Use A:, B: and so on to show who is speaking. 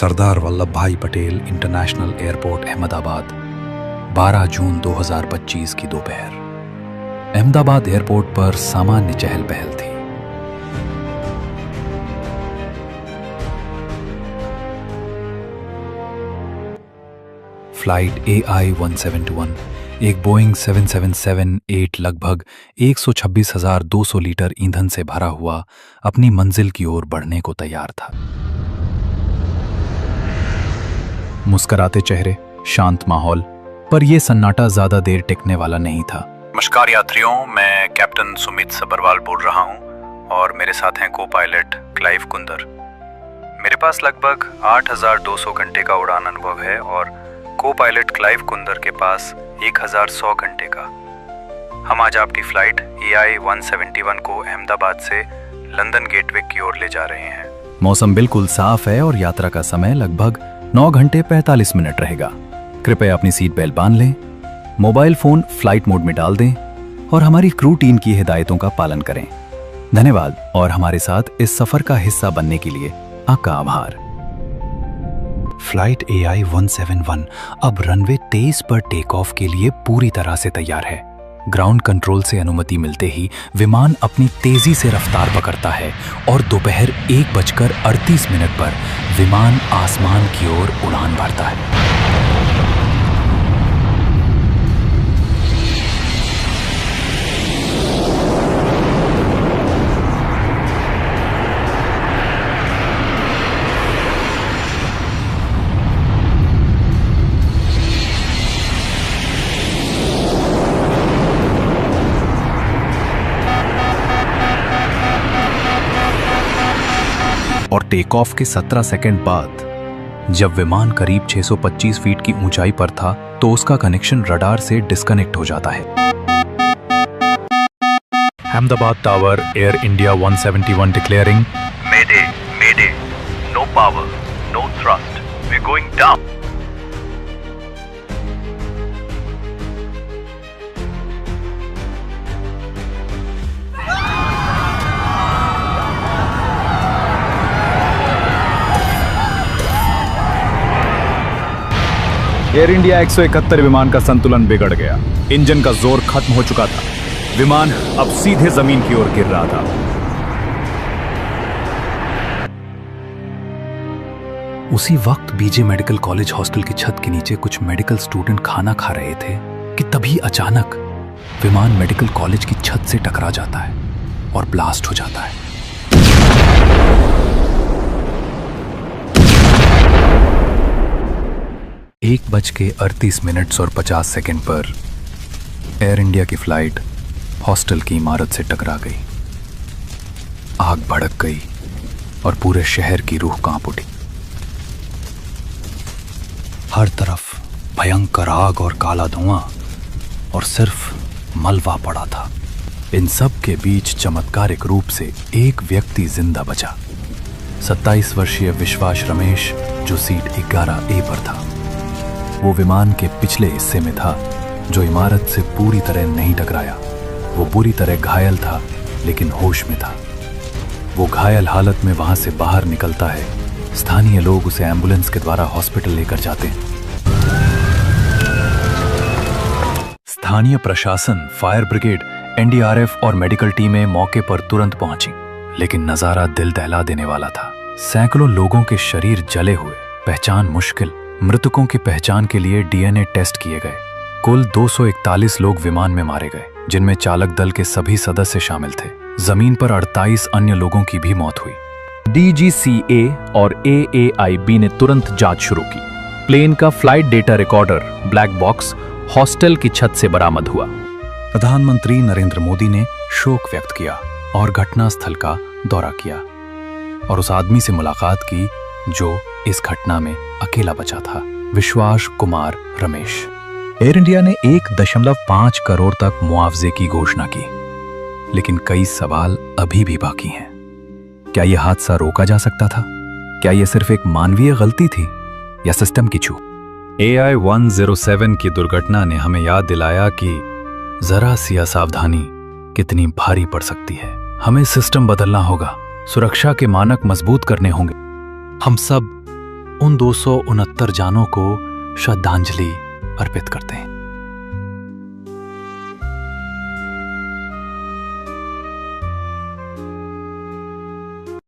A: सरदार वल्लभ भाई Patel international airport Ahmedabad 12 जून 2025 की दोपहर। अहमदाबाद एयरपोर्ट पर सामान्य चहल पहल थी। फ्लाइट AI-171 एक बोइंग 777-8 लगभग 126,200 लीटर ईंधन से भरा हुआ अपनी मंजिल की ओर बढ़ने को तैयार था। मुस्कुराते चेहरे, शांत माहौल, पर यह सन्नाटा ज्यादा देर टिकने वाला नहीं था।
B: नमस्कार यात्रियों, मैं कैप्टन सुमित सबरवाल बोल रहा हूं और मेरे साथ हैं को पायलट क्लाइव कुंदर। मेरे पास लगभग 8,200 घंटे का उड़ान अनुभव है और को पायलट क्लाइव कुंदर के पास 1,100 घंटे का। हम आज आपकी फ्लाइट AI-171 को अहमदाबाद से लंदन गेटवे की ओर ले जा रहे हैं।
A: मौसम बिल्कुल साफ है और यात्रा का समय लगभग 9 घंटे 45 मिनट रहेगा। कृपया अपनी सीट बेल्ट बांध लें, मोबाइल फोन फ्लाइट मोड में डाल दें और हमारी क्रू टीम की हिदायतों का पालन करें। धन्यवाद और हमारे साथ इस सफर का हिस्सा बनने के लिए आपका आभार। फ्लाइट AI-171 अब रनवे 23 पर टेक ऑफ के लिए पूरी तरह से तैयार है। ग्राउंड कंट्रोल से अनुमति मिलते ही विमान अपनी तेजी से रफ्तार पकड़ता है और दोपहर 1:38 पर विमान आसमान की ओर उड़ान भरता है। और टेक ऑफ के 17 सेकंड बाद जब विमान करीब 625 फीट की ऊंचाई पर था तो उसका कनेक्शन रडार से डिस्कनेक्ट हो जाता है। Ahmedabad tower, air India 171 declaring
B: Mayday, Mayday, no power, no thrust, we're going down.
A: Air India 171 विमान का संतुलन बिगड़ गया। इंजन का जोर खत्म हो चुका था। विमान अब सीधे जमीन की ओर गिर रहा था। उसी वक्त बीजे मेडिकल कॉलेज हॉस्टल की छत के नीचे कुछ मेडिकल स्टूडेंट खाना खा रहे थे कि तभी अचानक विमान मेडिकल कॉलेज की छत से टकरा जाता है और ब्लास्ट हो जाता है। 1:38 और 50 सेकंड पर एयर इंडिया की फ्लाइट हॉस्टल की इमारत से टकरा गई। आग भड़क गई और पूरे शहर की रूह कांप उठी। हर तरफ भयंकर आग और काला धुआं और सिर्फ मलबा पड़ा था। इन सब के बीच चमत्कारिक रूप से एक व्यक्ति जिंदा बचा। 27 वर्षीय विश्वास रमेश, जो सीट 11A पर था। वो विमान के पिछले हिस्से में था जो इमारत से पूरी तरह नहीं टकराया। वो बुरी तरह घायल था लेकिन होश में था। वो घायल हालत में वहां से बाहर निकलता है। स्थानीय लोग उसे एम्बुलेंस के द्वारा हॉस्पिटल लेकर जाते हैं। स्थानीय प्रशासन, फायर ब्रिगेड, NDRF और मेडिकल टीमें मौके पर तुरंत पहुंची, लेकिन नजारा दिल दहला देने वाला था। सैकड़ों लोगों के शरीर जले हुए, पहचान मुश्किल। मृतकों की पहचान के लिए DNA टेस्ट किए गए। कुल 241 लोग विमान में मारे गए, जिनमें चालक दल के सभी सदस्य शामिल थे। जमीन पर 48 अन्य लोगों की भी मौत हुई। DGCA और AAIB ने तुरंत जांच शुरू की। प्लेन का flight data recorder black box hostel की छत से बरामद हुआ। प्रधानमंत्री नरेंद्र मोदी ने शोक व्यक्त किया और घटनास्थल का दौरा किया और उस आदमी से मुलाकात की जो इस घटना में अकेला बचा था, विश्वास कुमार रमेश। एयर इंडिया ने 1.5 करोड़ तक मुआवजे की घोषणा की, लेकिन कई सवाल अभी भी बाकी हैं। क्या यह हादसा रोका जा सकता था? क्या यह सिर्फ एक मानवीय गलती थी या सिस्टम की चूक? AI-107 की दुर्घटना ने हमें याद दिलाया कि जरा सी असावधानी कितनी भारी पड़ सकती है। हमें सिस्टम बदलना होगा, सुरक्षा के मानक मजबूत करने होंगे। हम सब उन 269 जानों को श्रद्धांजलि अर्पित करते हैं।